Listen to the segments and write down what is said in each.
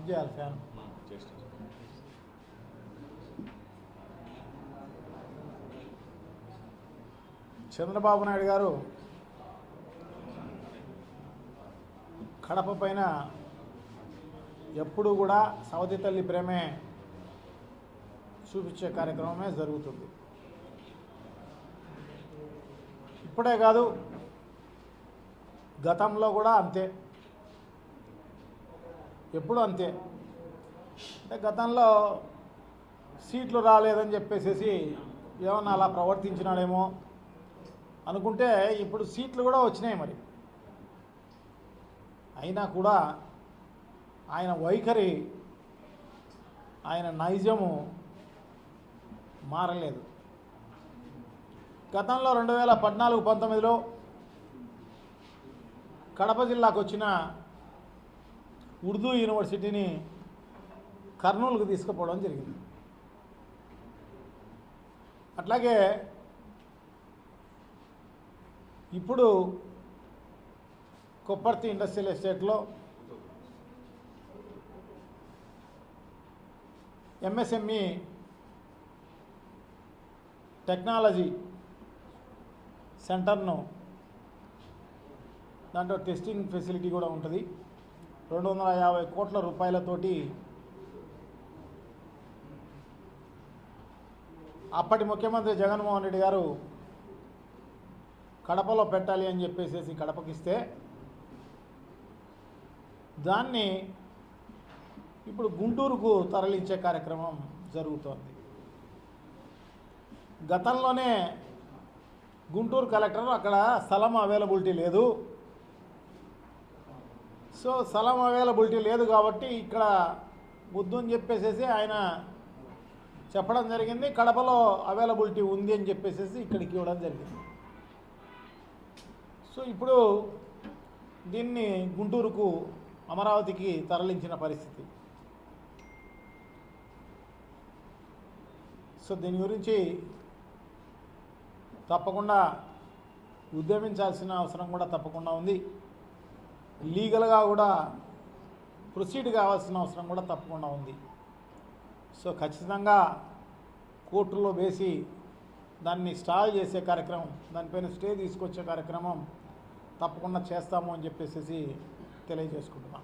Of చేయాలి fan. Chandrababu Naidu గారు కడప పైన ఎప్పుడు కూడా సవతి తల్లి ప్రేమే చూపించే కార్యక్రమమే జరుగుతుంది. ఇప్పుడే కాదు, గతంలో కూడా అంతే, ఎప్పుడు అంతే. అంటే గతంలో సీట్లు రాలేదని చెప్పేసి ఏమన్నా అలా ప్రవర్తించినాడేమో అనుకుంటే ఇప్పుడు సీట్లు కూడా వచ్చినాయి. మరి అయినా కూడా ఆయన వైఖరి, ఆయన నైజము మారలేదు. గతంలో 2014-19లో కడప జిల్లాకు వచ్చిన ఉర్దూ యూనివర్సిటీని కర్నూలుకు తీసుకుపోవడం జరిగింది. అట్లాగే ఇప్పుడు కొప్పర్తి ఇండస్ట్రియల్ ఎస్టేట్లో ఎంఎస్ఎంఈ టెక్నాలజీ సెంటర్ను, దాంట్లో టెస్టింగ్ ఫెసిలిటీ కూడా ఉంటుంది. 250 కోట్ల రూపాయలతోటి అప్పటి ముఖ్యమంత్రి జగన్మోహన్ రెడ్డి గారు కడపలో పెట్టాలి అని చెప్పేసి కడపకిస్తే దాన్ని ఇప్పుడు గుంటూరుకు తరలించే కార్యక్రమం జరుగుతోంది. గతంలోనే గుంటూరు కలెక్టర్ అక్కడ స్థలం అవైలబిలిటీ లేదు, సో స్థలం అవైలబిలిటీ లేదు కాబట్టి ఇక్కడ వద్దు అని చెప్పేసి ఆయన చెప్పడం జరిగింది. కడపలో అవైలబిలిటీ ఉంది అని చెప్పేసి ఇక్కడికి ఇవ్వడం జరిగింది. సో ఇప్పుడు దీన్ని గుంటూరుకు, అమరావతికి తరలించిన పరిస్థితి. సో దీని గురించి తప్పకుండా ఉద్యమించాల్సిన అవసరం కూడా తప్పకుండా ఉంది. లీగల్గా కూడా ప్రొసీడ్ కావాల్సిన అవసరం కూడా తప్పకుండా ఉంది. సో ఖచ్చితంగా కోర్టులో వేసి దాన్ని స్టాల్ చేసే కార్యక్రమం, దానిపైన స్టే తీసుకొచ్చే కార్యక్రమం తప్పకుండా చేస్తాము అని చెప్పేసి తెలియజేసుకుంటున్నాం.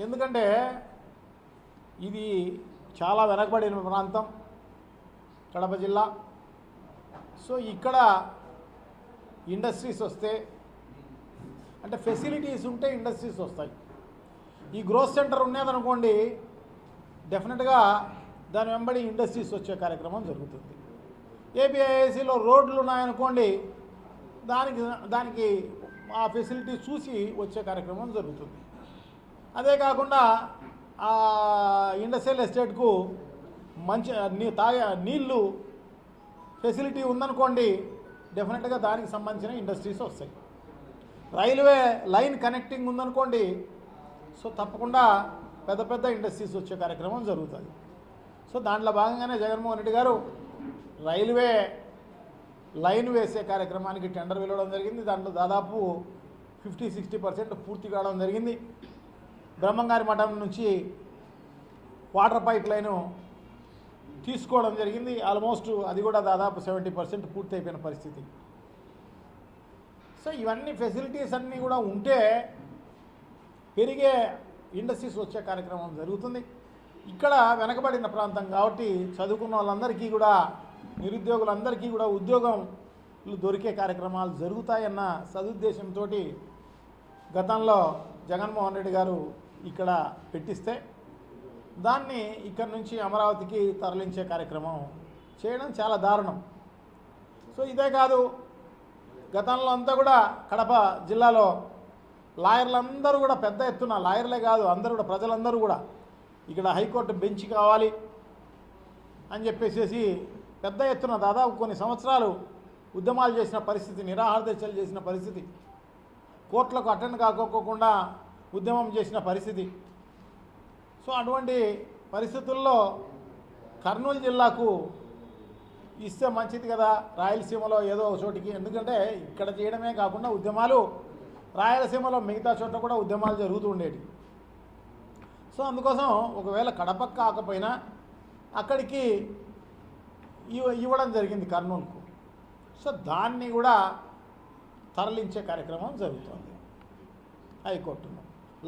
ఎందుకంటే ఇది చాలా వెనకబడిన ప్రాంతం కడప జిల్లా. సో ఇక్కడ ఇండస్ట్రీస్ వస్తే, అంటే ఫెసిలిటీస్ ఉంటే ఇండస్ట్రీస్ వస్తాయి. ఈ గ్రోత్ సెంటర్ ఉన్నదనుకోండి, డెఫినెట్గా దాని వెంబడి ఇండస్ట్రీస్ వచ్చే కార్యక్రమం జరుగుతుంది. ఏపీఐఐసిలో రోడ్లు ఉన్నాయనుకోండి, దానికి ఆ ఫెసిలిటీ చూసి వచ్చే కార్యక్రమం జరుగుతుంది. అదే కాకుండా ఆ ఇండస్ట్రియల్ ఎస్టేట్కు మంచి నీళ్ళు ఫెసిలిటీ ఉందనుకోండి, డెఫినెట్గా దానికి సంబంధించిన ఇండస్ట్రీస్ వస్తాయి. రైల్వే లైన్ కనెక్టింగ్ ఉందనుకోండి, సో తప్పకుండా పెద్ద పెద్ద ఇండస్ట్రీస్ వచ్చే కార్యక్రమం జరుగుతుంది. సో దాంట్లో భాగంగానే జగన్మోహన్ రెడ్డి గారు రైల్వే లైన్ వేసే కార్యక్రమానికి టెండర్ వెళ్ళడం జరిగింది. దాంట్లో దాదాపు 50-60% పూర్తి కావడం జరిగింది. బ్రహ్మంగారి మఠం నుంచి వాటర్ పైప్ లైను తీసుకోవడం జరిగింది. ఆల్మోస్ట్ అది కూడా దాదాపు 70% పూర్తి అయిపోయిన పరిస్థితి. సో ఇవన్నీ ఫెసిలిటీస్ అన్నీ కూడా ఉంటే పెరిగే ఇండస్ట్రీస్ వచ్చే కార్యక్రమం జరుగుతుంది. ఇక్కడ వెనకబడిన ప్రాంతం కాబట్టి చదువుకున్న వాళ్ళందరికీ కూడా, నిరుద్యోగులందరికీ కూడా ఉద్యోగాలు దొరికే కార్యక్రమాలు జరుగుతాయన్న సదుద్దేశంతో గతంలో జగన్మోహన్ రెడ్డి గారు ఇక్కడ పెట్టిస్తే దాన్ని ఇక్కడ నుంచి అమరావతికి తరలించే కార్యక్రమం చేయడం చాలా దారుణం. సో ఇదే కాదు, గతంలో అంతా కూడా కడప జిల్లాలో లాయర్లందరూ కూడా పెద్ద ఎత్తున, లాయర్లే కాదు అందరూ కూడా, ప్రజలందరూ కూడా ఇక్కడ హైకోర్టు బెంచ్ కావాలి అని చెప్పేసి పెద్ద ఎత్తున దాదాపు కొన్ని సంవత్సరాలు ఉద్యమాలు చేసిన పరిస్థితి, నిరాహార దీక్షలు చేసిన పరిస్థితి, కోర్టులకు అటెండ్ కాకోకుండా ఉద్యమం చేసిన పరిస్థితి. సో అటువంటి పరిస్థితుల్లో కర్నూలు జిల్లాకు ఇస్తే మంచిది కదా, రాయలసీమలో ఏదో ఒక చోటికి. ఎందుకంటే ఇక్కడ చేయడమే కాకుండా ఉద్యమాలు రాయలసీమలో మిగతా చోట్ల కూడా ఉద్యమాలు జరుగుతూ ఉండేవి. సో అందుకోసం ఒకవేళ కడపకు కాకపోయినా అక్కడికి ఇవ్వడం జరిగింది కర్నూలుకు. సో దాన్ని కూడా తరలించే కార్యక్రమం జరుగుతోంది హైకోర్టును.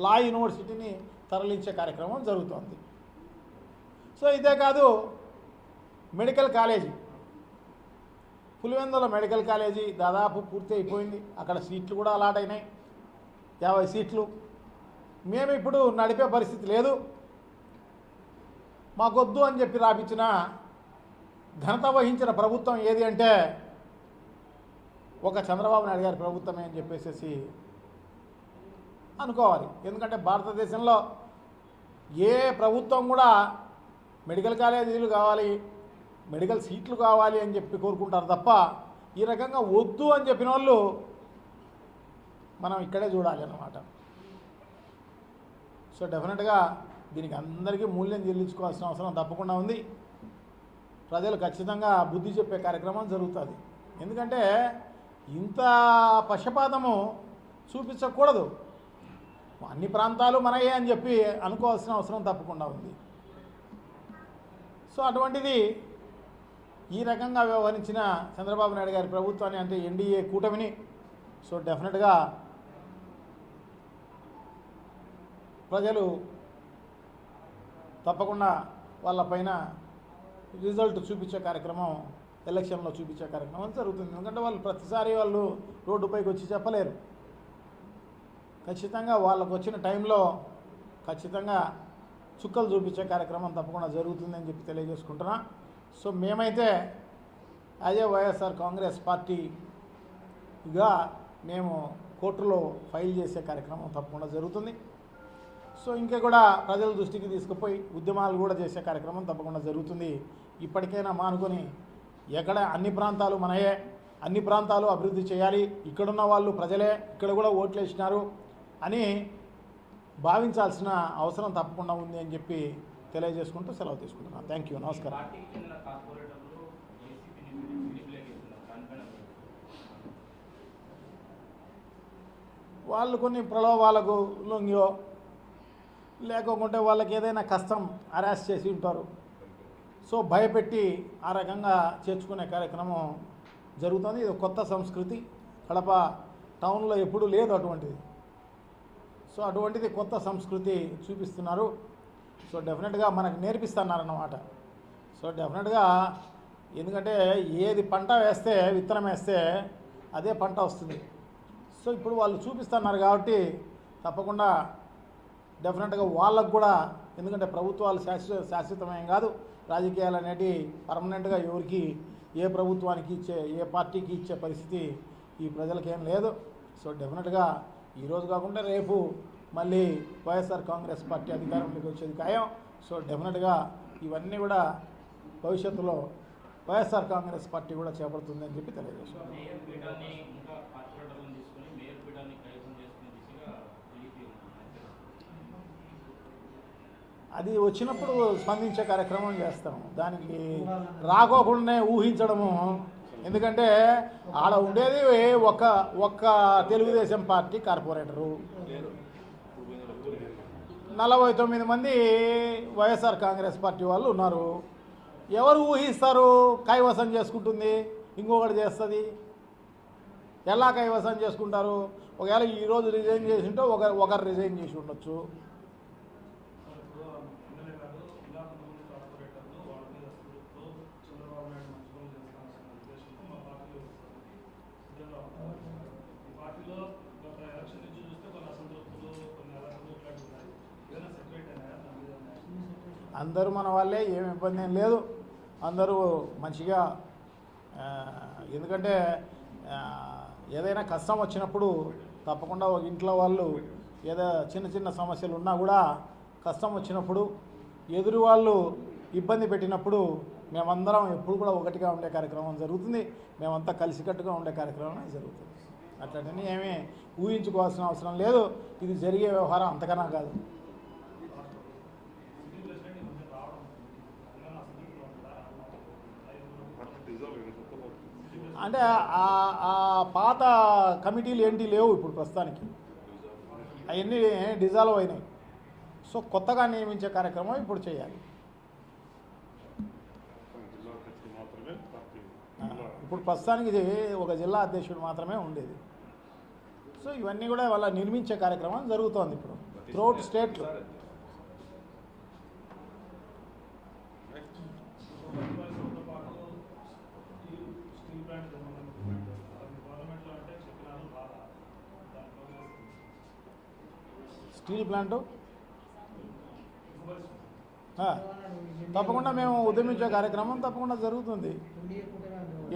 లా యూనివర్సిటీని తరలించే కార్యక్రమం జరుగుతోంది. సో ఇదే కాదు, medical college Pulivendula medical college దాదాపు పూర్తి అయిపోయింది. అక్కడ సీట్లు కూడా అలాట్ అయినాయి, 50 సీట్లు. మేము ఇప్పుడు నడిపే పరిస్థితి లేదు, మాకొద్దు అని చెప్పి రాపించిన ఘనత వహించిన ప్రభుత్వం ఏది అంటే ఒక చంద్రబాబు నాయుడు గారి ప్రభుత్వమే అని చెప్పేసి అనుకోవాలి. ఎందుకంటే భారతదేశంలో ఏ ప్రభుత్వం కూడా మెడికల్ కాలేజీలు కావాలి, మెడికల్ సీట్లు కావాలి అని చెప్పి కోరుకుంటారు తప్ప ఈ రకంగా వద్దు అని చెప్పిన వాళ్ళు మనం ఇక్కడే చూడాలి అన్నమాట. సో డెఫినెట్గా దీనికి అందరికీ మూల్యం చెల్లించుకోవాల్సిన అవసరం తప్పకుండా ఉంది. ప్రజలు ఖచ్చితంగా బుద్ధి చెప్పే కార్యక్రమం జరుగుతుంది. ఎందుకంటే ఇంత పక్షపాతము చూపించకూడదు. అన్ని ప్రాంతాలు మనయే అని చెప్పి అనుకోవాల్సిన అవసరం తప్పకుండా ఉంది. సో అటువంటిది ఈ రకంగా వ్యవహరించిన చంద్రబాబు నాయుడు గారి ప్రభుత్వాన్ని, అంటే ఎన్డీఏ కూటమిని, సో డెఫినెట్గా ప్రజలు తప్పకుండా వాళ్ళపైన రిజల్ట్ చూపించే కార్యక్రమం, ఎలక్షన్లో చూపించే కార్యక్రమం జరుగుతుంది. ఎందుకంటే వాళ్ళు ప్రతిసారి వాళ్ళు రోడ్డుపైకి వచ్చి చెప్పలేరు. ఖచ్చితంగా వాళ్ళకు వచ్చిన టైంలో ఖచ్చితంగా చుక్కలు చూపించే కార్యక్రమం తప్పకుండా జరుగుతుందని చెప్పి తెలియజేసుకుంటున్నా. సో మేమైతే అదే వైఎస్ఆర్ కాంగ్రెస్ పార్టీగా మేము కోర్టులో ఫైల్ చేసే కార్యక్రమం తప్పకుండా జరుగుతుంది. సో ఇంకా కూడా ప్రజల దృష్టికి తీసుకుపోయి ఉద్యమాలు కూడా చేసే కార్యక్రమం తప్పకుండా జరుగుతుంది. ఇప్పటికైనా మానుకొని ఎక్కడ అన్ని ప్రాంతాలు మనయే, అన్ని ప్రాంతాలు అభివృద్ధి చేయాలి, ఇక్కడున్న వాళ్ళు ప్రజలే, ఇక్కడ కూడా ఓట్లు వేసినారు అని భావించాల్సిన అవసరం తప్పకుండా ఉంది అని చెప్పి తెలియజేసుకుంటూ సెలవు తీసుకుంటున్నాను. థ్యాంక్ యూ, నమస్కారం. వాళ్ళు కొన్ని ప్రలోభాలకు లొంగియో లేకుంటే వాళ్ళకి ఏదైనా కష్టం అరెస్ట్ చేసి ఉంటారు. సో భయపెట్టి ఆ రకంగా చేర్చుకునే కార్యక్రమం జరుగుతుంది. ఇది కొత్త సంస్కృతి, కడప టౌన్లో ఎప్పుడూ లేదు అటువంటిది. సో అటువంటిది కొత్త సంస్కృతి చూపిస్తున్నారు. సో డెఫినెట్గా మనకు నేర్పిస్తున్నారన్నమాట. సో డెఫినెట్గా ఎందుకంటే ఏది పంట వేస్తే, విత్తనం వేస్తే అదే పంట వస్తుంది. సో ఇప్పుడు వాళ్ళు చూపిస్తున్నారు కాబట్టి తప్పకుండా డెఫినెట్గా వాళ్ళకు కూడా, ఎందుకంటే ప్రభుత్వాలు శాశ్వతమేం కాదు, రాజకీయాలు అనేవి పర్మనెంట్గా ఎవరికి, ఏ ప్రభుత్వానికి ఇచ్చే, ఏ పార్టీకి ఇచ్చే పరిస్థితి ఈ ప్రజలకేం లేదు. సో డెఫినెట్గా ఈరోజు కాకుండా రేపు మళ్ళీ వైఎస్ఆర్ కాంగ్రెస్ పార్టీ అధికారంలోకి వచ్చేది ఖాయం. సో డెఫినెట్గా ఇవన్నీ కూడా భవిష్యత్తులో వైఎస్ఆర్ కాంగ్రెస్ పార్టీ కూడా చేపడుతుందని చెప్పి తెలియజేస్తున్నాను. అది వచ్చినప్పుడు స్పందించే కార్యక్రమం చేస్తాము. దానికి రాకోకుండానే ఊహించడము, ఎందుకంటే ఆడ ఉండేది ఒక్క తెలుగుదేశం పార్టీ కార్పొరేటరు, 49 మంది వైఎస్ఆర్ కాంగ్రెస్ పార్టీ వాళ్ళు ఉన్నారు. ఎవరు ఊహిస్తారు కైవసం చేసుకుంటుంది, ఇంకొకటి చేస్తుంది? ఎలా కైవసం చేసుకుంటారు? ఒకవేళ ఈరోజు రిజైన్ చేసి ఉంటే ఒకరు రిజైన్ చేసి ఉండొచ్చు. అందరూ మన వాళ్ళే, ఏమి ఇబ్బంది ఏం లేదు, అందరూ మంచిగా. ఎందుకంటే ఏదైనా కష్టం వచ్చినప్పుడు తప్పకుండా ఒక ఇంట్లో వాళ్ళు ఏదో చిన్న సమస్యలు ఉన్నా కూడా కష్టం వచ్చినప్పుడు, ఎదురు వాళ్ళు ఇబ్బంది పెట్టినప్పుడు మేమందరం ఎప్పుడు కూడా ఒకటిగా ఉండే కార్యక్రమం జరుగుతుంది. మేమంతా కలిసికట్టుగా ఉండే కార్యక్రమం జరుగుతుంది. అట్లాంటివన్నీ ఏమీ ఊహించుకోవాల్సిన అవసరం లేదు. ఇది జరిగే వ్యవహారం అంతకన్నా కాదు. అంటే ఆ పాత కమిటీలు ఏంటి లేవు ఇప్పుడు ప్రస్తుతానికి, అవన్నీ డిజాల్వ్ అయినాయి. సో కొత్తగా నియమించే కార్యక్రమం ఇప్పుడు చేయాలి. ఇప్పుడు ప్రస్తుతానికి ఇది ఒక జిల్లా అధ్యక్షుడు మాత్రమే ఉండేది. సో ఇవన్నీ కూడా వాళ్ళ నిర్మించే కార్యక్రమం జరుగుతోంది ఇప్పుడు త్రూఅవుట్ స్టేట్లో. స్టీల్ ప్లాంటు తప్పకుండా మేము ఉద్యమించే కార్యక్రమం తప్పకుండా జరుగుతుంది.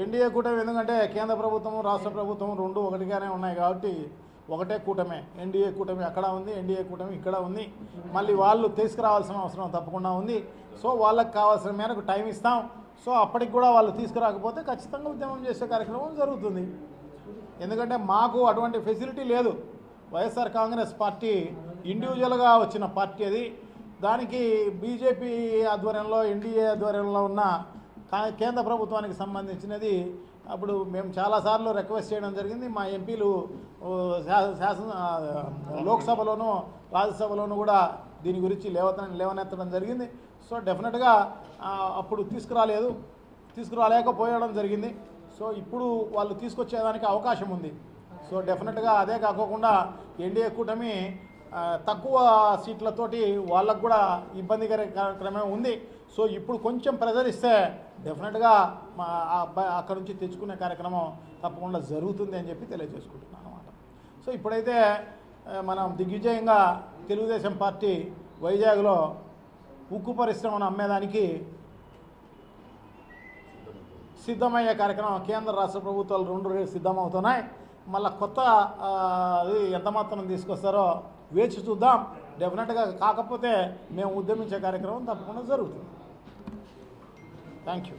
ఎన్డీఏ కూటమి ఎందుకంటే కేంద్ర ప్రభుత్వం రాష్ట్ర ప్రభుత్వం రెండు ఒకటిగానే ఉన్నాయి కాబట్టి ఒకటే కూటమే. ఎన్డీఏ కూటమి అక్కడ ఉంది, ఎన్డీఏ కూటమి ఇక్కడ ఉంది. మళ్ళీ వాళ్ళు తీసుకురావాల్సిన అవసరం తప్పకుండా ఉంది. సో వాళ్ళకి కావాల్సిన మేరకు టైం ఇస్తాం. సో అప్పటికి కూడా వాళ్ళు తీసుకురాకపోతే ఖచ్చితంగా ఉద్యమం చేసే కార్యక్రమం జరుగుతుంది. ఎందుకంటే మాకు అటువంటి ఫెసిలిటీ లేదు. వైఎస్ఆర్ కాంగ్రెస్ పార్టీ ఇండివిజువల్గా వచ్చిన పార్టీ అది. దానికి బీజేపీ ఆధ్వర్యంలో ఎన్డీఏ ఆధ్వర్యంలో ఉన్న కేంద్ర ప్రభుత్వానికి సంబంధించినది అప్పుడు మేము చాలాసార్లు రిక్వెస్ట్ చేయడం జరిగింది. మా ఎంపీలు లోక్సభలోనూ రాజ్యసభలోనూ కూడా దీని గురించి లేవనెత్తడం జరిగింది. సో డెఫినెట్గా అప్పుడు తీసుకురాలేకపోయడం జరిగింది. సో ఇప్పుడు వాళ్ళు తీసుకొచ్చేదానికి అవకాశం ఉంది. సో డెఫినెట్గా అదే కాకుండా ఎన్డీఏ కూటమి తక్కువ సీట్లతోటి వాళ్ళకు కూడా ఇబ్బందికర కార్యక్రమం ఉంది. సో ఇప్పుడు కొంచెం ప్రెజర్ ఇస్తే డెఫినెట్గా మా అక్కడ నుంచి తెచ్చుకునే కార్యక్రమం తప్పకుండా జరుగుతుంది అని చెప్పి తెలియజేసుకుంటున్నాను అన్నమాట. సో ఇప్పుడైతే మనం దిగ్విజయంగా తెలుగుదేశం పార్టీ వైజాగ్లో ఉక్కు పరిశ్రమను అమ్మేదానికి సిద్ధమయ్యే కార్యక్రమం కేంద్ర రాష్ట్ర ప్రభుత్వాలు రెండు సిద్ధమవుతున్నాయి. మళ్ళీ కొత్త అది ఎంత మాత్రం తీసుకొస్తారో వేచి చూద్దాం. డెఫినెట్గా కాకపోతే మేము ఉద్యమించే కార్యక్రమం తప్పకుండా జరుగుతుంది. Thank you.